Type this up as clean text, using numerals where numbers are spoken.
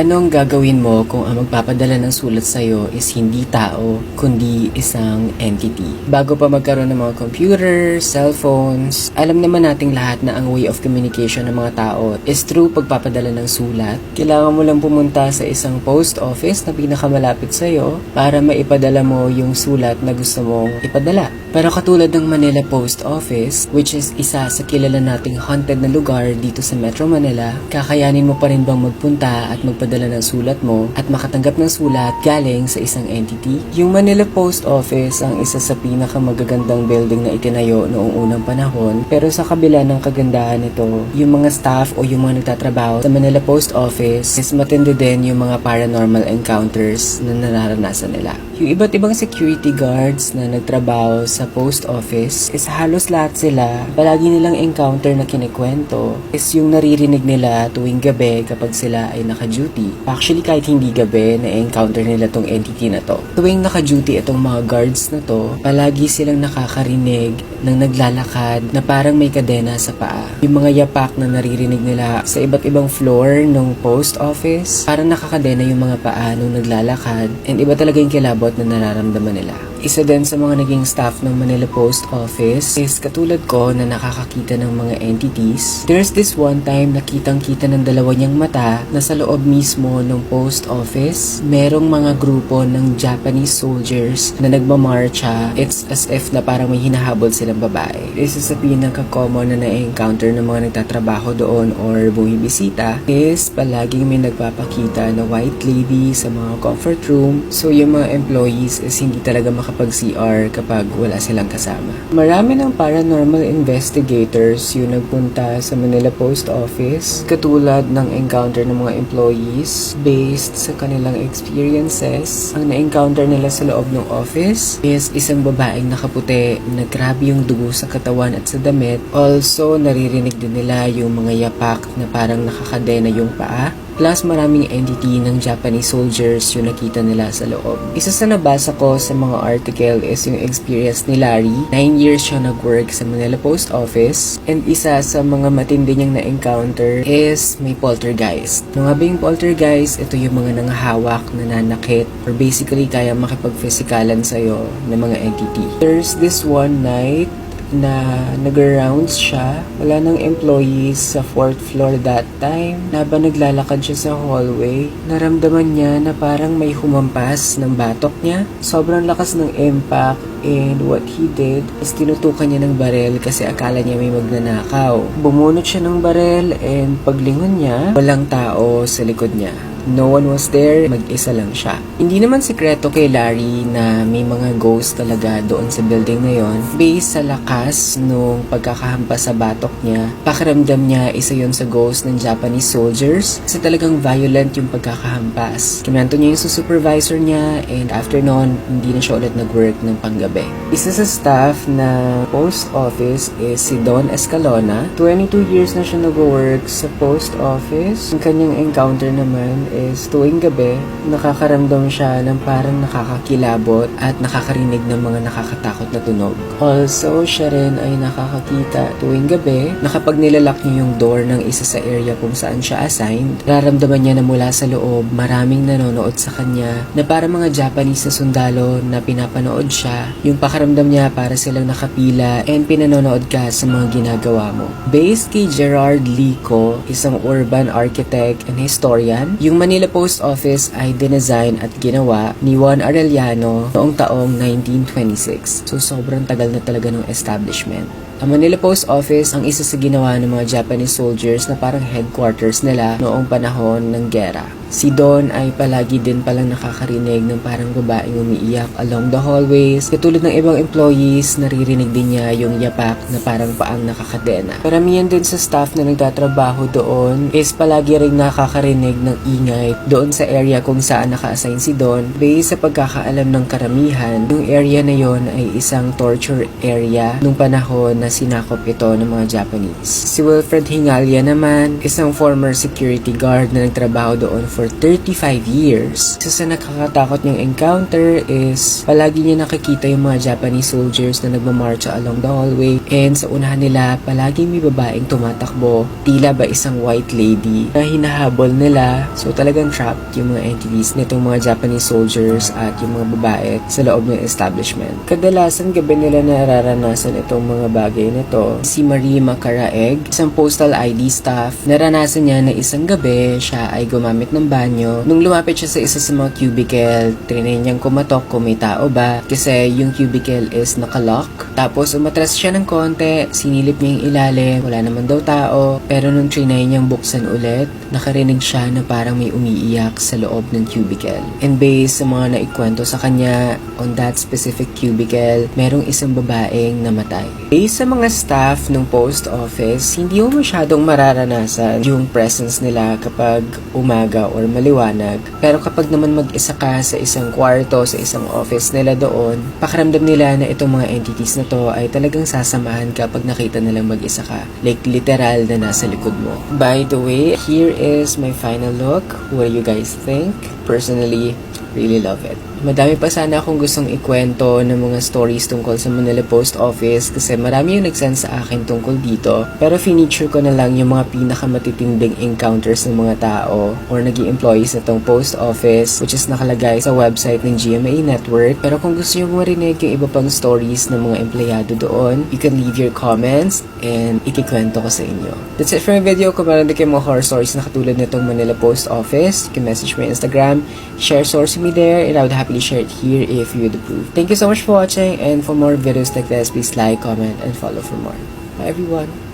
Anong gagawin mo kung ang magpapadala ng sulat sa'yo is hindi tao, kundi isang entity? Bago pa magkaroon ng mga computer, cellphones, alam naman nating lahat na ang way of communication ng mga tao is through pagpapadala ng sulat. Kailangan mo lang pumunta sa isang post office na pinakamalapit sa'yo para maipadala mo yung sulat na gusto mong ipadala. Pero katulad ng Manila Post Office, which is isa sa kilala nating haunted na lugar dito sa Metro Manila, kakayanin mo pa rin bang magpunta at magpadala ng sulat mo at makatanggap ng sulat galing sa isang entity? Yung Manila Post Office ang isa sa pinakamagagandang building na itinayo noong unang panahon, pero sa kabila ng kagandahan nito, yung mga staff o yung mga nagtatrabaho sa Manila Post Office is matindi din yung mga paranormal encounters na nararanasan nila. Yung iba't ibang security guards na nagtrabaho sa post office is halos lahat sila, palagi nilang encounter na kinikwento is yung naririnig nila tuwing gabi kapag sila ay naka-duty. Actually, kahit hindi gabi, na-encounter nila tong entity na to. Tuwing naka-duty itong mga guards na to, palagi silang nakakarinig ng naglalakad na parang may kadena sa paa. Yung mga yapak na naririnig nila sa iba't ibang floor ng post office, parang nakakadena yung mga paa nung naglalakad, and iba talaga yung kilabot na nararamdaman nila. Isa din sa mga naging staff ng Manila Post Office is katulad ko na nakakakita ng mga entities. There's this one time nakitang-kita ng dalawa niyang mata na sa loob mismo ng post office, merong mga grupo ng Japanese soldiers na nagmamarcha. It's as if na parang may hinahabol silang babae. Isa sa pinaka-common na na-encounter ng mga nagtatrabaho doon or bumibisita is palaging may nagpapakita na white lady sa mga comfort room. So yung mga employees is hindi talaga makapag-CR kapag wala silang kasama. Marami ng paranormal investigators yung nagpunta sa Manila Post Office, katulad ng encounter ng mga employees based sa kanilang experiences. Ang na-encounter nila sa loob ng office is isang babaeng nakaputi na grabe yung dugo sa katawan at sa damit. Also, naririnig din nila yung mga yapak na parang nakakadena yung paa. Plus, maraming entity ng Japanese soldiers yung nakita nila sa loob. Isa sa nabasa ko sa mga article is yung experience ni Larry. 9 years siya nag-work sa Manila Post Office. And isa sa mga matindi niyang na-encounter is may poltergeist. Mga bing poltergeist, ito yung mga nanghahawak, nananakit, or basically kaya makipag-physikalan sa'yo ng mga entity. There's this one night na nag-rounds siya. Wala nang employees sa 4th floor that time. Habang naglalakad siya sa hallway, naramdaman niya na parang may humampas ng batok niya. Sobrang lakas ng impact, and what he did is tinutukan niya ng barel kasi akala niya may magnanakaw. Bumunot siya ng barel, and paglingon niya, walang tao sa likod niya. No one was there, mag-isa lang siya. Hindi naman sikreto kay Larry na may mga ghost talaga doon sa building na yon. Based sa lakas nung pagkakahampas sa batok niya, pakiramdam niya isa yon sa ghost ng Japanese soldiers kasi talagang violent yung pagkakahampas. Kinanto niya yung supervisor niya, and after noon, hindi na siya ulit nag-work ng panggabi. Isa sa staff na post office is si Don Escalona. 22 years na siya nag-work sa post office. Ang kanyang encounter naman is tuwing gabi, nakakaramdam siya ng parang nakakakilabot at nakakarinig ng mga nakakatakot na tunog. Also, siya rin ay nakakakita tuwing gabi na kapag nilalak niya yung door ng isa sa area kung saan siya assigned, nararamdaman niya na mula sa loob maraming nanonood sa kanya na parang mga Japanese na sundalo na pinapanood siya. Yung pakaramdam niya para silang nakapila and pinanonood ka sa mga ginagawa mo. Based kay Gerard Lico, isang urban architect and historian, yung Manila Post Office ay dinesign at ginawa ni Juan Arellano noong taong 1926. So sobrang tagal na talaga ng establishment. Ang Manila Post Office ang isa sa ginawa ng mga Japanese soldiers na parang headquarters nila noong panahon ng gera. Si Don ay palagi din palang nakakarinig ng parang babaeng umiiyak along the hallways. Katulad ng ibang employees, naririnig din niya yung yapak na parang paang nakakadena. Karamihan din sa staff na nagtatrabaho doon is palagi rin nakakarinig ng ingay doon sa area kung saan naka-assign si Don. Based sa pagkakaalam ng karamihan, yung area na yon ay isang torture area nung panahon na sinakop ito ng mga Japanese. Si Wilfred Hingalia naman, isang former security guard na nagtrabaho doon for 35 years. Isa sa nakakatakot niyang encounter is palagi niya nakikita yung mga Japanese soldiers na nagmamarcha along the hallway, and sa unahan nila palagi may babaeng tumatakbo, tila ba isang white lady na hinahabol nila. So talagang trapped yung mga entities nitong mga Japanese soldiers at yung mga babae sa loob ng establishment. Kadalasan gabi nila nararanasan itong mga bagay nito. Si Marie Macaraeg, isang postal ID staff, naranasan niya na isang gabi siya ay gumamit ng banyo. Nung lumapit siya sa isa sa mga cubicle, trinay niyang kumatok kung may tao ba kasi yung cubicle is nakalock. Tapos umatras siya ng konti, sinilip niya yung ilalim, wala naman daw tao. Pero nung trinay niyang buksan ulit, nakarinig siya na parang may umiiyak sa loob ng cubicle. And based sa mga naikwento sa kanya, on that specific cubicle, merong isang babaeng namatay. Based sa mga staff ng post office, hindi mo masyadong mararanasan yung presence nila kapag umaga or maliwanag. Pero kapag naman mag-isa ka sa isang kwarto, sa isang office nila doon, pakiramdam nila na itong mga entities na to ay talagang sasamahan ka pag nakita nilang mag-isa ka. Like literal na nasa likod mo. By the way, here is my final look. What do you guys think? Personally, really love it. Madami pa sana akong gustong ikwento ng mga stories tungkol sa Manila Post Office kasi marami yung nagsend sa akin tungkol dito. Pero feature ko na lang yung mga pinakamatitinding encounters ng mga tao or naging employees na tong post office, which is nakalagay sa website ng GMA Network. Pero kung gusto nyo marinig yung iba pang stories ng mga empleyado doon, you can leave your comments and ikikwento ko sa inyo. That's it for my video. Kung meron din kayo mga horror stories na katulad nitong Manila Post Office, you can message my Instagram, share source me there, and I would happily share it here if you would approve. Thank you so much for watching, and for more videos like this, please like, comment, and follow for more. Bye everyone!